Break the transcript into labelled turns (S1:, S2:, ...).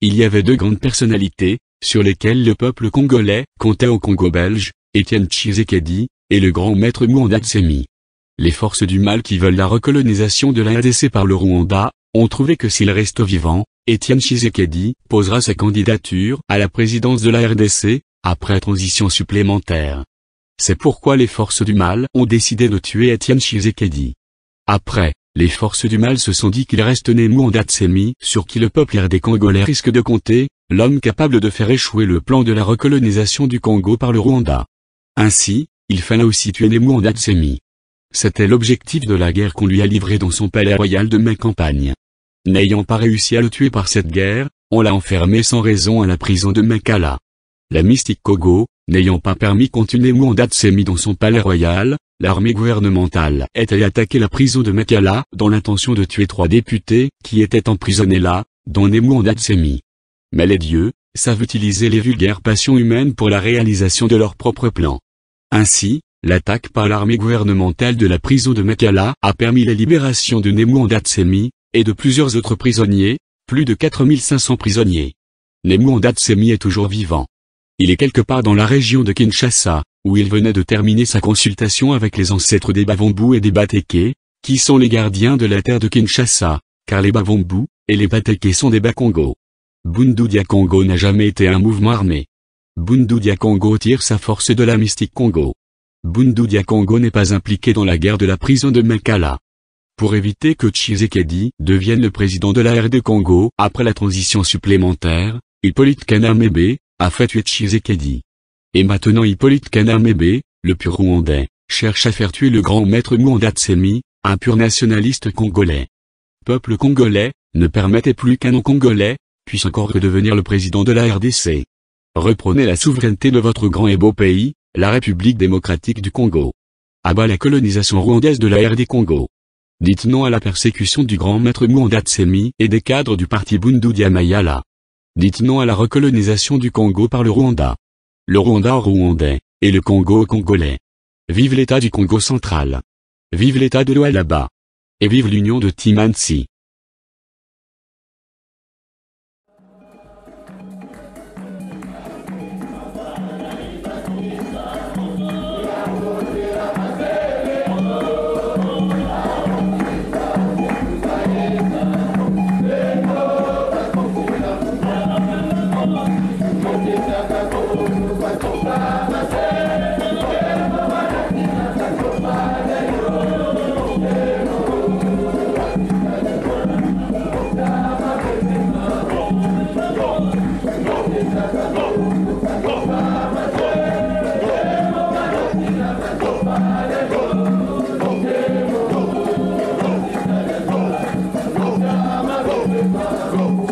S1: il y avait deux grandes personnalités, sur lesquelles le peuple congolais comptait au Congo belge, Étienne Tshisekedi, et le grand maître Mwanda Nsemi. Les forces du mal qui veulent la recolonisation de la RDC par le Rwanda, ont trouvé que s'il reste vivant, Étienne Tshisekedi posera sa candidature à la présidence de la RDC, après transition supplémentaire. C'est pourquoi les forces du mal ont décidé de tuer Étienne Tshisekedi. Après, les forces du mal se sont dit qu'il reste né Mwanda Nsemi, sur qui le peuple RD congolais risque de compter, l'homme capable de faire échouer le plan de la recolonisation du Congo par le Rwanda. Ainsi, il fallait aussi tuer Mwanda Nsemi. C'était l'objectif de la guerre qu'on lui a livrée dans son palais royal de Makampagne. N'ayant pas réussi à le tuer par cette guerre, on l'a enfermé sans raison à la prison de Mekala. La mystique Congo, n'ayant pas permis continuer Mwanda Nsemi dans son palais royal, l'armée gouvernementale est allée attaquer la prison de Mekala dans l'intention de tuer 3 députés qui étaient emprisonnés là, dont Mwanda Nsemi. Mais les dieux savent utiliser les vulgaires passions humaines pour la réalisation de leurs propres plans. Ainsi, l'attaque par l'armée gouvernementale de la prison de Mekala a permis la libération de Mwanda Nsemi, et de plusieurs autres prisonniers, plus de 4500 prisonniers. Mwanda Nsemi est toujours vivant. Il est quelque part dans la région de Kinshasa, où il venait de terminer sa consultation avec les ancêtres des Bavombu et des Bateke, qui sont les gardiens de la terre de Kinshasa, car les Bavombu et les Bateke sont des Bakongo. Bundu Dia Congo n'a jamais été un mouvement armé. Bundu Dia Congo tire sa force de la mystique Congo. Bundu Dia Congo n'est pas impliqué dans la guerre de la prison de Mekala. Pour éviter que Tshisekedi devienne le président de la RD Congo après la transition supplémentaire, Hippolyte Kanamebe a fait tuer Tshisekedi. Et maintenant Hippolyte Kanamebe, le pur Rwandais, cherche à faire tuer le grand maître Mwanda Nsemi, un pur nationaliste congolais. Peuple congolais, ne permettez plus qu'un non-congolais puisse encore devenir le président de la RDC. Reprenez la souveraineté de votre grand et beau pays, la République démocratique du Congo. À bas la colonisation rwandaise de la RD Congo. Dites non à la persécution du grand maître Mwanda Nsemi et des cadres du parti Bundu Dia Mayala. Dites non à la recolonisation du Congo par le Rwanda. Le Rwanda aux Rwandais, et le Congo aux Congolais. Vive l'État du Congo central. Vive l'État de Lualaba. Et vive l'Union de Timansi.
S2: Go.